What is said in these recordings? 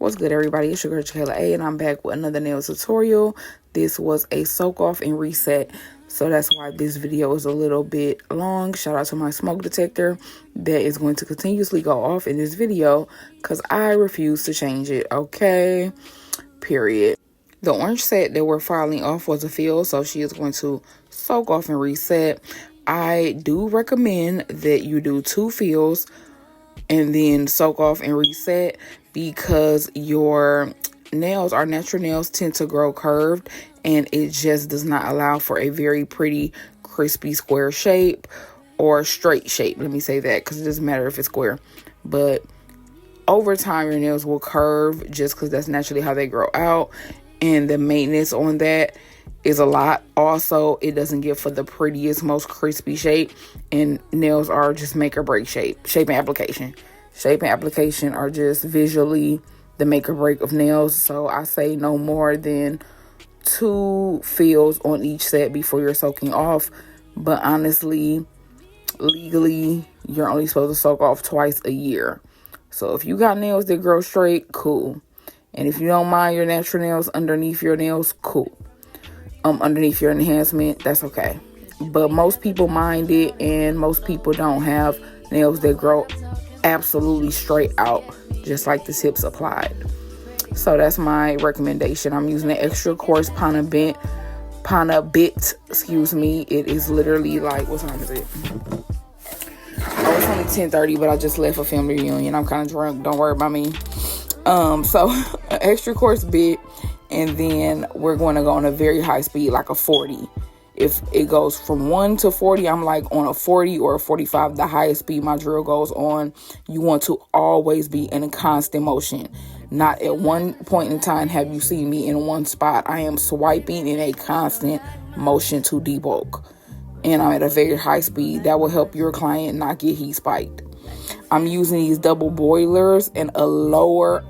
What's good, everybody? It's your girl Kayla A, and I'm back with another nail tutorial. This was a soak off and reset, so that's why this video is a little bit long. Shout out to my smoke detector that is going to continuously go off in this video because I refuse to change it. Okay, period. The orange set that we're filing off was a fill, so she is going to soak off and reset. I do recommend that you do 2 fills and then soak off and reset, because your nails, our natural nails, tend to grow curved, and it just does not allow for a very pretty crispy square shape or straight shape. Let me say that, because it doesn't matter if it's square, but over time your nails will curve just because that's naturally how they grow out, and the maintenance on that is a lot. Also, it doesn't give for the prettiest, most crispy shape, and nails are just make or break shape and application. Shape and application are just visually the make or break of nails. So I say no more than 2 fills on each set before you're soaking off. But honestly, legally, you're only supposed to soak off twice a year. So if you got nails that grow straight, cool. And if you don't mind your natural nails underneath your nails, cool. Underneath your enhancement, that's okay. But most people mind it, and most people don't have nails that grow absolutely straight out, just like the tips applied. So that's my recommendation. I'm using the extra coarse Pana bit. It is literally like, what time is it? Oh, it's only 10:30, but I just left a family reunion. I'm kind of drunk. Don't worry about me. So an extra coarse bit. And then we're going to go on a very high speed, like a 40. If it goes from 1 to 40, I'm like on a 40 or a 45, the highest speed my drill goes on. You want to always be in a constant motion. Not at one point in time have you seen me in one spot. I am swiping in a constant motion to debulk. And I'm at a very high speed. That will help your client not get heat spiked. I'm using these double boilers and a lower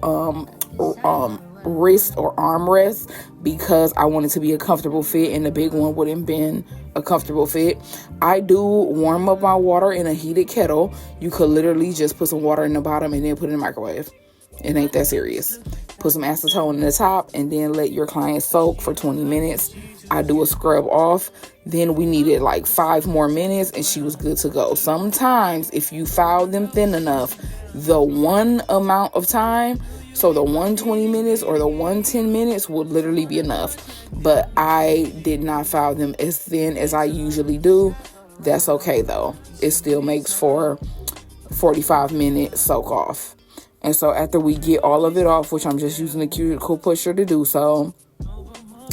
wrist or arm rest because I want it to be a comfortable fit, and the big one wouldn't have been a comfortable fit. I do warm up my water in a heated kettle. You could literally just put some water in the bottom and then put it in the microwave. It ain't that serious. Put some acetone in the top and then let your client soak for 20 minutes. I do a scrub off. Then we needed like 5 more minutes and she was good to go. Sometimes if you file them thin enough, the one amount of time, so the 120 minutes or the 110 minutes would literally be enough. But I did not file them as thin as I usually do. That's okay though. It still makes for 45-minute soak off. And so after we get all of it off, which I'm just using the cuticle pusher to do so.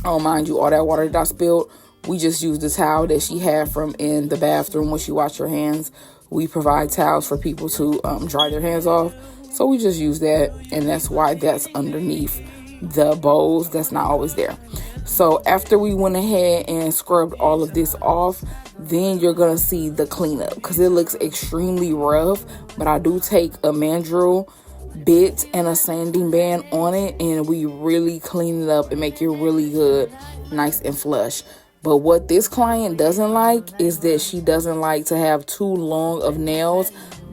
Oh, mind you, all that water that I spilled, we just used the towel that she had from in the bathroom when she washed her hands. We provide towels for people to dry their hands off. So we just use that, and that's why that's underneath the bowls. That's not always there. So after we went ahead and scrubbed all of this off, then you're going to see the cleanup because it looks extremely rough. But I do take a mandrel bit and a sanding band on it, and we really clean it up and make it really good, nice and flush. But what this client doesn't like is that she doesn't like to have too long of nails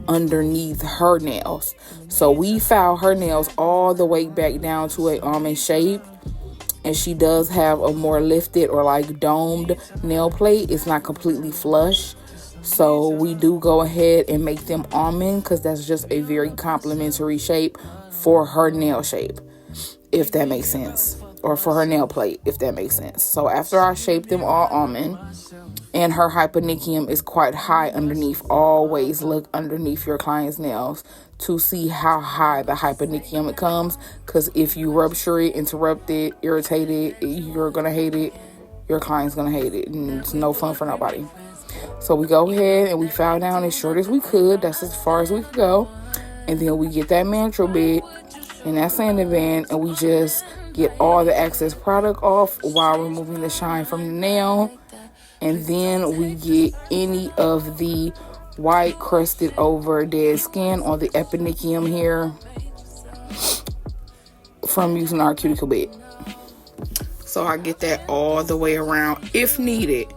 underneath her nails. So we file her nails all the way back down to a almond shape, and she does have a more lifted or like domed nail plate. It's not completely flush. So we do go ahead and make them almond because that's just a very complimentary shape for her nail shape, if that makes sense. Or for her nail plate, if that makes sense. So after I shape them all almond, and her hyponychium is quite high underneath, always look underneath your client's nails to see how high the hyponychium it comes. Because if you rupture it, interrupt it, irritate it, you're going to hate it. Your client's going to hate it. And it's no fun for nobody. So we go ahead and we file down as short as we could. That's as far as we could go. And then we get that mandrel bit and that sanding band, and we just get all the excess product off while removing the shine from the nail. And then we get any of the white crusted over dead skin on the eponychium here from using our cuticle bit. So I get that all the way around if needed.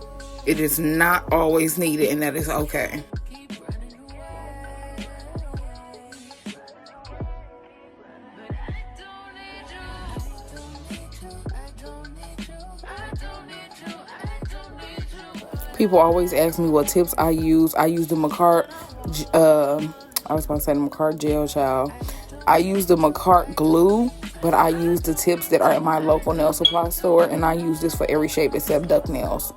It is not always needed, and that is okay. People always ask me what tips I use. I use the Macart, I was about to say the Macart gel, child. I use the Macart glue, but I use the tips that are at my local nail supply store, and I use this for every shape except duck nails.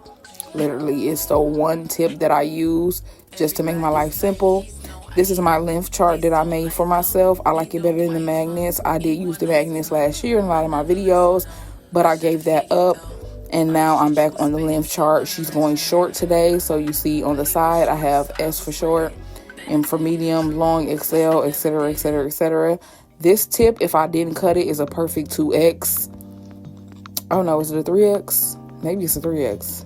Literally, it's the one tip that I use just to make my life simple. This is my length chart that I made for myself. I like it better than the magnets. I did use the magnets last year in a lot of my videos, but I gave that up, and now I'm back on the length chart. She's going short today, so you see on the side I have S for short, and for medium, long, XL, etc., etc., etc. This tip, if I didn't cut it, is a perfect 2X. Oh no, is it a 3X? Maybe it's a 3X.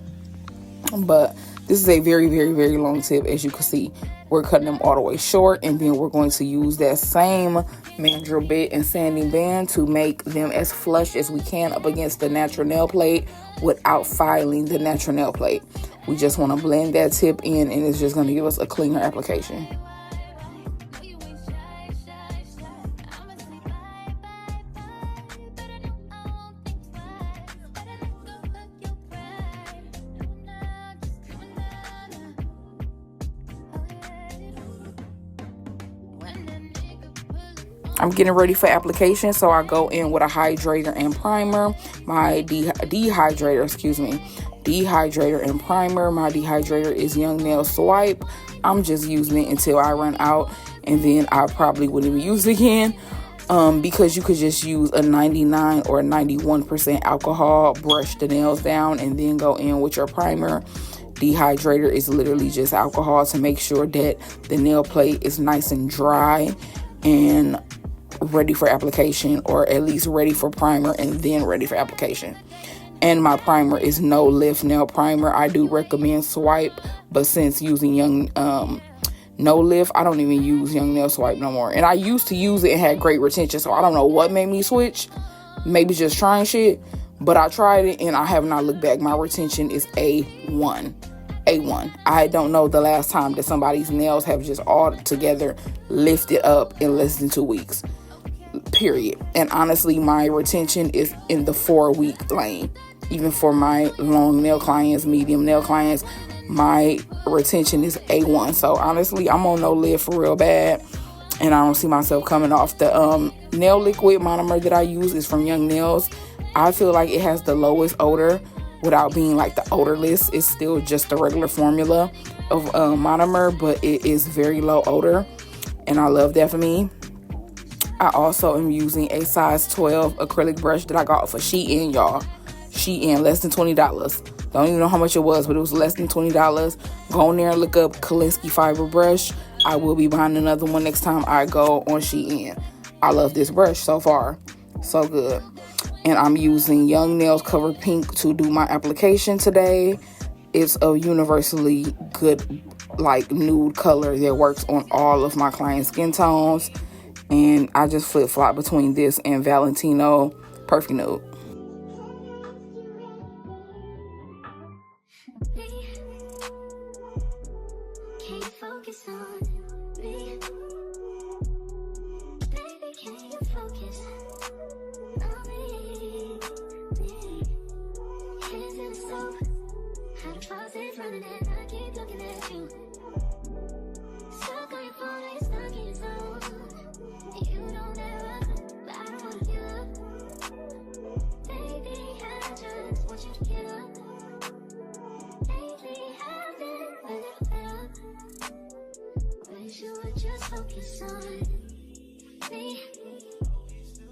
But this is a very, very, very long tip. As you can see, we're cutting them all the way short, and then we're going to use that same mandrel bit and sanding band to make them as flush as we can up against the natural nail plate without filing the natural nail plate. We just want to blend that tip in, and it's just going to give us a cleaner application. I'm getting ready for application, so I go in with a hydrator and primer. My dehydrator and primer. My dehydrator is Young Nail Swipe. I'm just using it until I run out, and then I probably wouldn't even use it again, because you could just use a 99 or 91% alcohol, brush the nails down, and then go in with your primer. Dehydrator is literally just alcohol to make sure that the nail plate is nice and dry and ready for application, or at least ready for primer and then ready for application. And my primer is No Lift nail primer. I do recommend Swipe, but since using No Lift, I don't even use Young Nail Swipe no more. And I used to use it and had great retention, so I don't know what made me switch. Maybe just trying shit, but I tried it and I have not looked back. My retention is A1. I don't know the last time that somebody's nails have just all together lifted up in less than 2 weeks. Period. And honestly, my retention is in the 4-week lane. Even for my long nail clients, medium nail clients, my retention is A1. So honestly, I'm on No Lift for real bad, and I don't see myself coming off. The nail liquid monomer that I use is from Young Nails. I feel like it has the lowest odor without being like the odorless. It's still just the regular formula of monomer, but it is very low odor, and I love that for me. I also am using a size 12 acrylic brush that I got for Shein, y'all. Shein, less than $20. Don't even know how much it was, but it was less than $20. Go in there and look up Kalinsky fiber brush. I will be buying another one next time I go on Shein. I love this brush so far. So good. And I'm using Young Nails Cover Pink to do my application today. It's a universally good, like, nude color that works on all of my clients' skin tones. And I just flip-flop between this and Valentino Perfect Nude. Focus on me.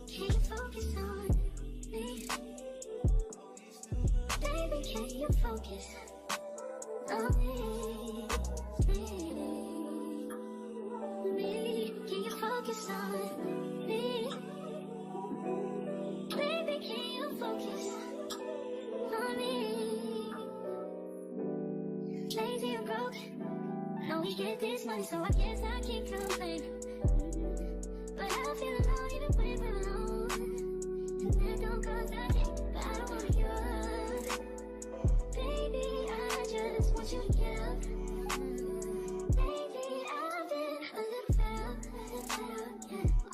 Can you focus on me? Baby, can you focus on me? Can you focus on me? Baby, can you focus on me? Lazy and broke. Know we get this money, so I guess I can't complain. But I feel alone even when we're alone. And that don't cause I can't, but I don't wanna give up. Baby, I just want you to get up. Lately I've been a little fed up.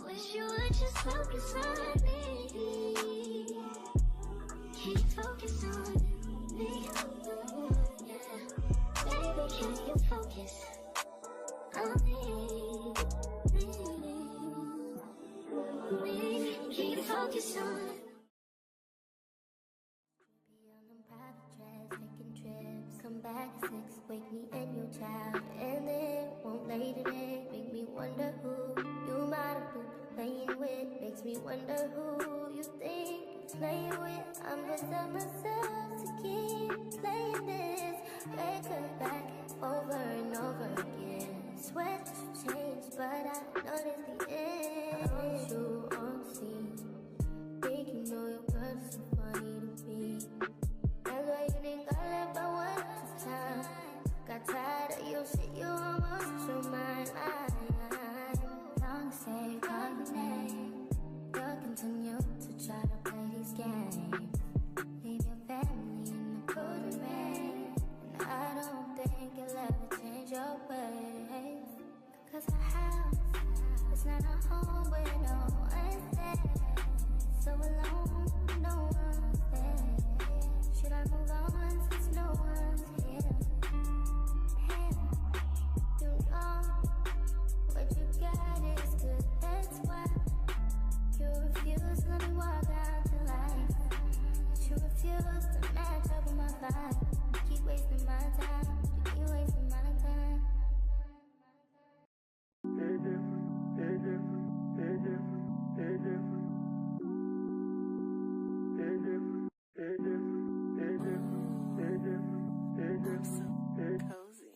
Wish you would just focus on me. Can you focus on me? Yeah. focus on. Taking trips, come back at 6, wake me and your child, and then won't lay today. Make me wonder who you might have been playing with. Makes me wonder who you think you're playing with. I'm just telling myself to keep playing this record back over and over again. Swear that you changed, but I noticed the end. I want you on the scene. Think you know your girl is so funny to me. That's why you didn't got left by one time. Got tired of your shit, you almost your mind. Long say, call your name. You'll continue to try to play these games. Leave your family in the cold rain. And I don't think you'll ever change your ways. Cause our house is not a home where no one's there. So alone, no one's there. Should I move on since no one's here? You know what you got is good, that's why you refuse to let me walk out your life. You refuse to match up with my vibe. You keep wasting my time, you keep wasting my time. Cozy.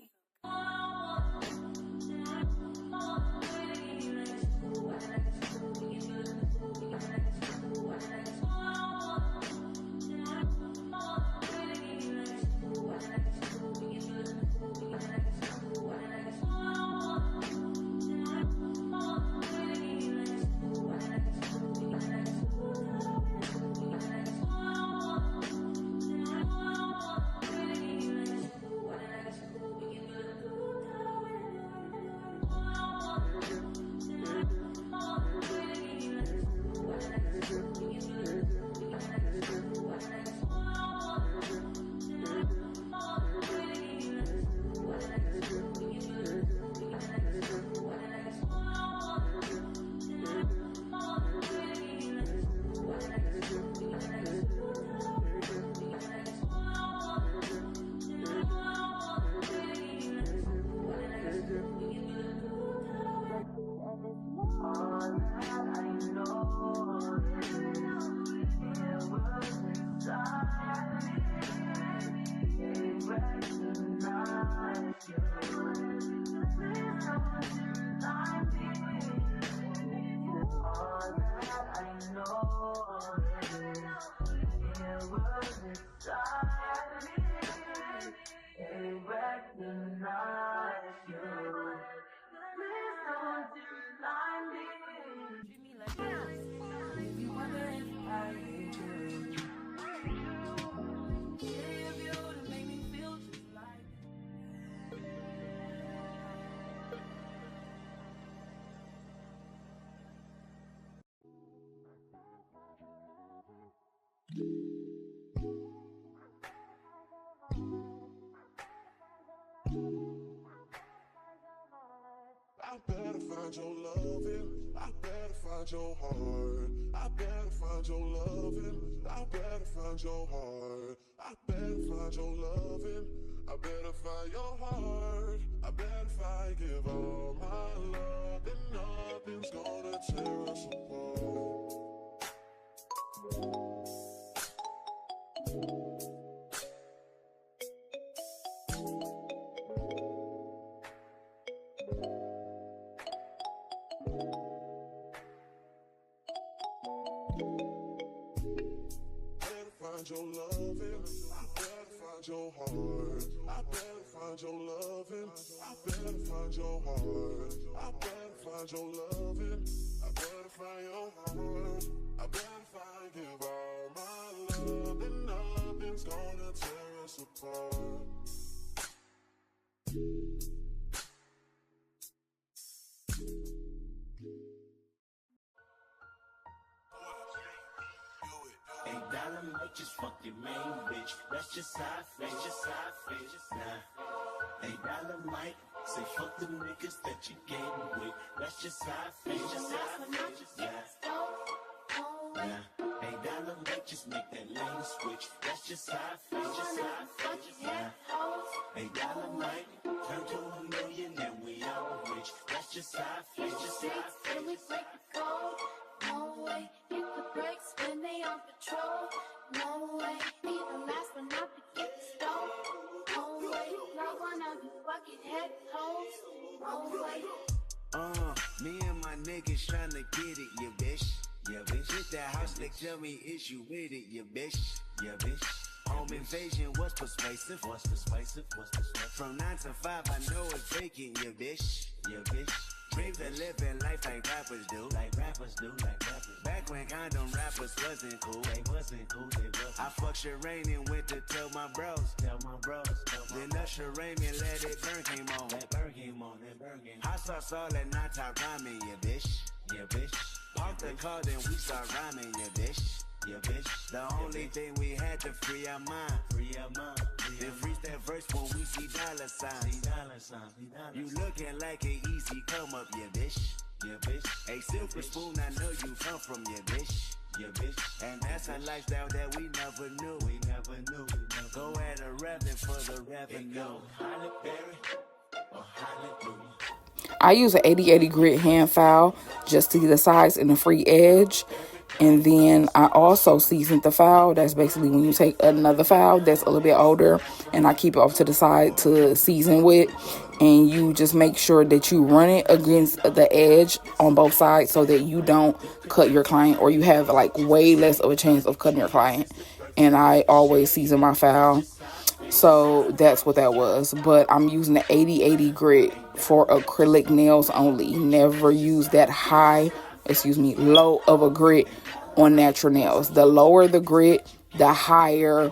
I better find your loving, I better find your heart. I better find your loving, I better find your heart. I better find your loving, I better find your heart. I better if I give all my love, then nothing's gonna tear us apart. Find your loving, I better find your heart. I better find your loving, I better find your heart. I better find your loving, I better find your heart. I better find, give all my love, and nothing's gonna tear us apart. $8 might just fuck your main bitch. That's just how I feel. Just how I feel. Nah. $8 might say fuck them niggas that you getting with. That's just how I feel. Just how I feel. Yeah. Nah, $8 might just make that lane switch. That's just how I feel, just how I feel. Nah, $8 might turn to $1 million and we all rich. That's just how I feel, just how I feel. We break the code. No way, hit the brakes when they on patrol. No way, need a mask when I forget the stove. No way, love one of you bucket head hoes. No way. Me and my niggas tryna get it, yeah, bitch. Yeah, bitch. Hit that house, they tell me, is you with it, yeah, bitch. Yeah, bitch. Home invasion was persuasive. What's persuasive? What's persuasive? From 9 to 5, I know it's vacant, yeah, bitch. Yeah, bitch. Dreams of living life like rappers do. Like rappers do, like rappers. Back when condom rappers wasn't cool. They wasn't cool, they wasn't. I fucked Shireen and went to tell my bros. Then Usher Raymond let it burn came on. That burn came on, that burn came on. Hot sauce all that night top rhyming, yeah, bitch. Yeah, bitch. Parked the car, then we start rhyming, yeah, bitch. Yeah, bitch. The only thing we had to free our mind. Free our mind. Then freeze that verse when we see dollar signs. You looking like an easy come up, yeah, bitch. Yeah, bitch. A silver spoon, I know you come from, yeah, bitch. Yeah, bitch. And that's a lifestyle that we never knew. We never knew. Go at a rapping for the revenue. Halle Berry or hallelujah. I use an 80/80 grit hand file just to get the size and the free edge. And then I also seasoned the file. That's basically when you take another file that's a little bit older and I keep it off to the side to season with. And you just make sure that you run it against the edge on both sides so that you don't cut your client or you have like way less of a chance of cutting your client. And I always season my file. So that's what that was. But I'm using the 80/80 grit for acrylic nails only. Never use that low of a grit on natural nails. The lower the grit, the higher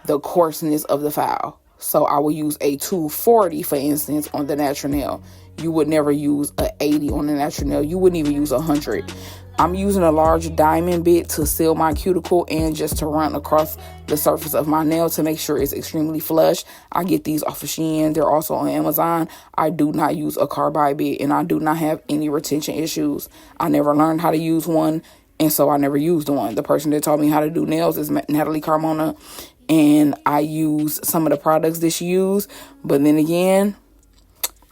the coarseness of the file. So I will use a 240, for instance, on the natural nail. You would never use a 80 on the natural nail. You wouldn't even use 100. I'm using a large diamond bit to seal my cuticle and just to run across the surface of my nail to make sure it's extremely flush. I get these off of Shein. They're also on Amazon. I do not use a carbide bit and I do not have any retention issues. I never learned how to use one, and so I never used one. The person that taught me how to do nails is Natalie Carmona, and I use some of the products that she used. But then again,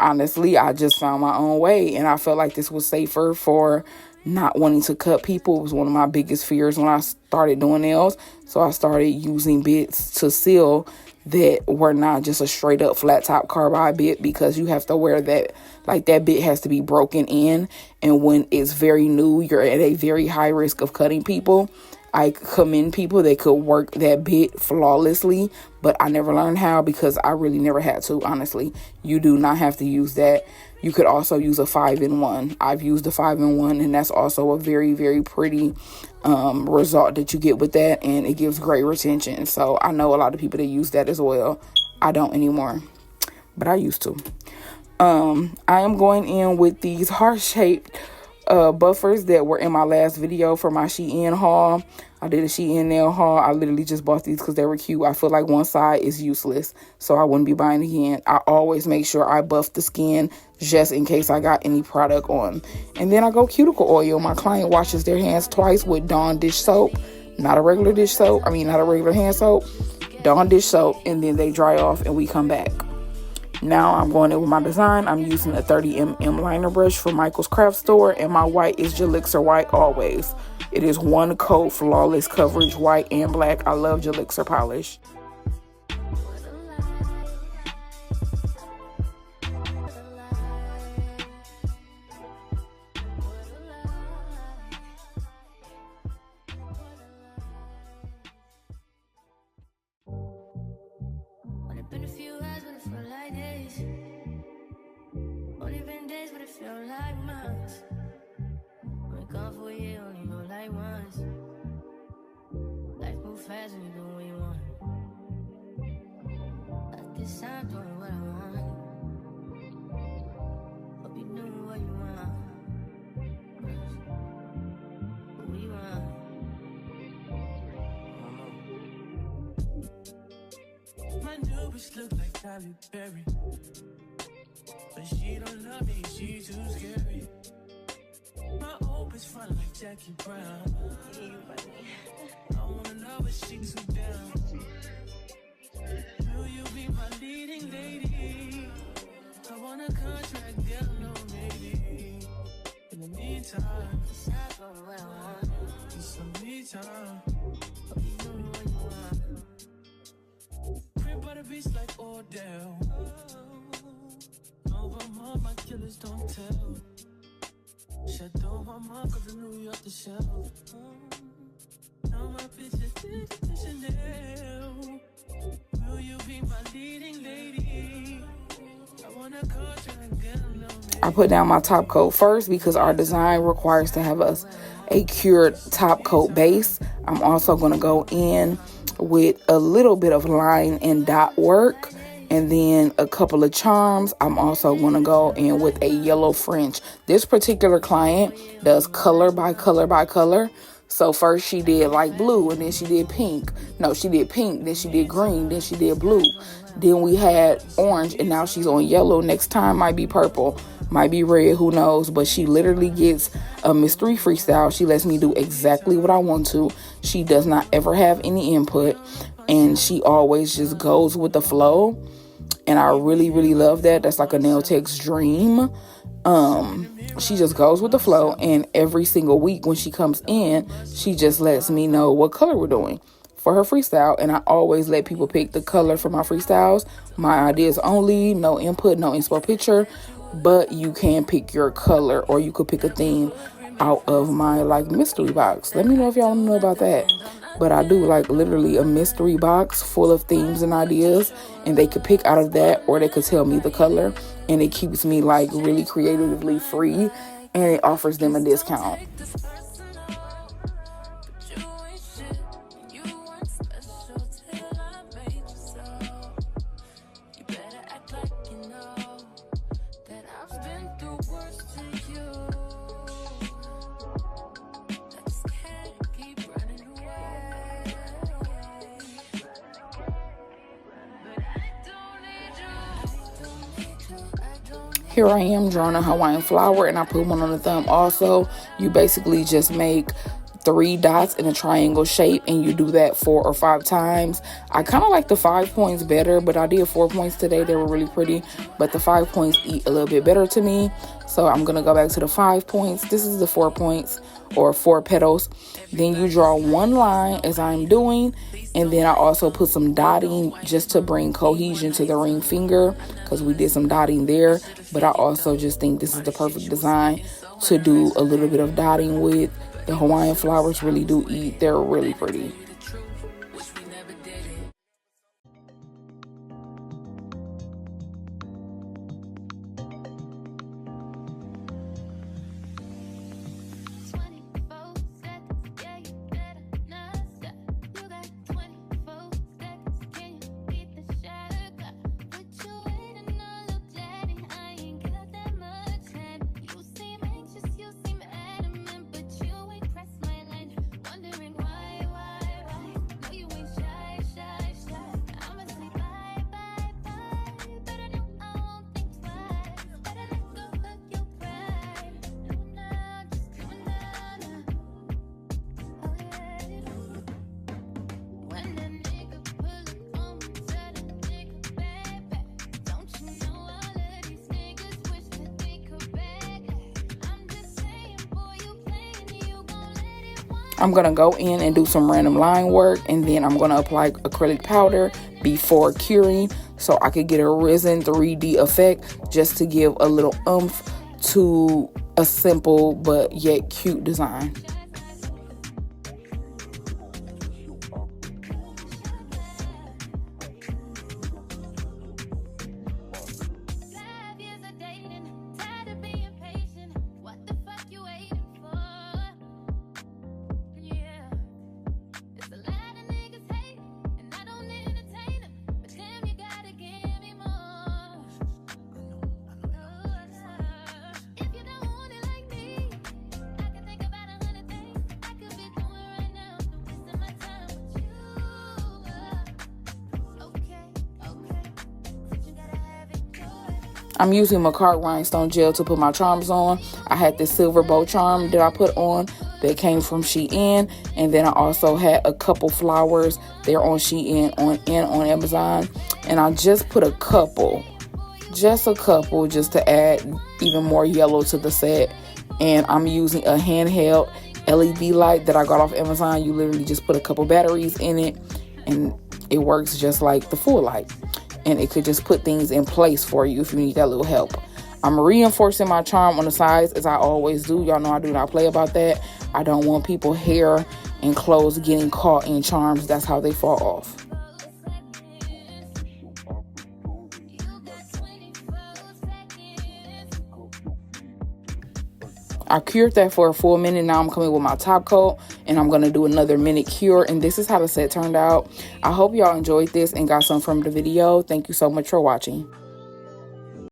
honestly, I just found my own way, and I felt like this was safer for not wanting to cut people. It was one of my biggest fears when I started doing nails. So I started using bits to seal that were not just a straight up flat top carbide bit, because you have to wear that, like that bit has to be broken in. And when it's very new, you're at a very high risk of cutting people. I commend people that could work that bit flawlessly, but I never learned how because I really never had to, honestly. You do not have to use that. You could also use a 5-in-1. I've used the 5-in-1, and that's also a very, very pretty result that you get with that, and it gives great retention. So I know a lot of people that use that as well. I don't anymore, but I used to. I am going in with these heart-shaped buffers that were in my last video for my Shein haul. I did a Shein nail haul. I literally just bought these because they were cute. I feel like one side is useless, so I wouldn't be buying again. I always make sure I buff the skin just in case I got any product on. And then I go cuticle oil. My client washes their hands twice with Dawn dish soap. Not a regular dish soap. Not a regular hand soap. Dawn dish soap. And then they dry off and we come back. Now I'm going in with my design. I'm using a 30mm liner brush from Michael's Craft Store, and my white is Gelixir white always. It is one coat flawless coverage, white and black. I love Gelixir polish. Only been a few hours, but it felt like days. Only been days, but it felt like months. Only gone for a year, only know like once. Life move fast when you do what you want. At this time, doing what I want. Hope you doing what you want. What you want? My new bitch look like Halle Berry, but she don't love me, she too scary. My old bitch front like Jackie Brown. time. Crib by the beach like Odell. Over my killers don't tell. Shut over my cause the New York the shelf. Now my bitches did the Chanel. Will you be my leading lady? I wanna coach and get a little bit. I put down my top coat first because our design requires to have us a cured top coat base. I'm also going to go in with a little bit of line and dot work and then a couple of charms. I'm also going to go in with a yellow French. This particular client does color by color by color. So first she did like blue and then she did pink. No, she did pink, then she did green, then she did blue. Then we had orange and now she's on yellow. Next time might be purple, might be red, who knows. But she literally gets a mystery freestyle. She lets me do exactly what I want to. She does not ever have any input and she always just goes with the flow. And I really, really love that. That's like a nail tech's dream. She just goes with the flow, and every single week when she comes in, she just lets me know what color we're doing for her freestyle. And I always let people pick the color for my freestyles. My ideas only, no input, no inspo picture, but you can pick your color or you could pick a theme out of my like mystery box. Let me know if y'all want to know about that. But I do like literally a mystery box full of themes and ideas, and they could pick out of that or they could tell me the color, and it keeps me like really creatively free, and it offers them a discount. Here I am drawing a Hawaiian flower, and I put one on the thumb also. You basically just make 3 dots in a triangle shape, and you do that 4 or 5 times. I kind of like the 5 points better, but I did 4 points today. They were really pretty, but the 5 points eat a little bit better to me. So I'm going to go back to the 5 points. This is the 4 points or 4 petals. Then you draw 1 line as I'm doing, and then I also put some dotting just to bring cohesion to the ring finger because we did some dotting there. But I also just think this is the perfect design to do a little bit of dotting with. The Hawaiian flowers really do eat. They're really pretty. I'm going to go in and do some random line work, and then I'm going to apply acrylic powder before curing so I could get a resin 3D effect just to give a little oomph to a simple but yet cute design. I'm using Macart rhinestone gel to put my charms on. I had this silver bow charm that I put on that came from Shein, and then I also had a couple flowers. They're on Shein on Amazon, and I just put a couple just to add even more yellow to the set. And I'm using a handheld LED light that I got off Amazon. You literally just put a couple batteries in it and it works just like the full light. And it could just put things in place for you if you need that little help. I'm reinforcing my charm on the sides as I always do. Y'all know I do not play about that. I don't want people's hair and clothes getting caught in charms. That's how they fall off. I cured that for a full minute. Now I'm coming with my top coat and I'm going to do another minute cure. And this is how the set turned out. I hope y'all enjoyed this and got some from the video. Thank you so much for watching.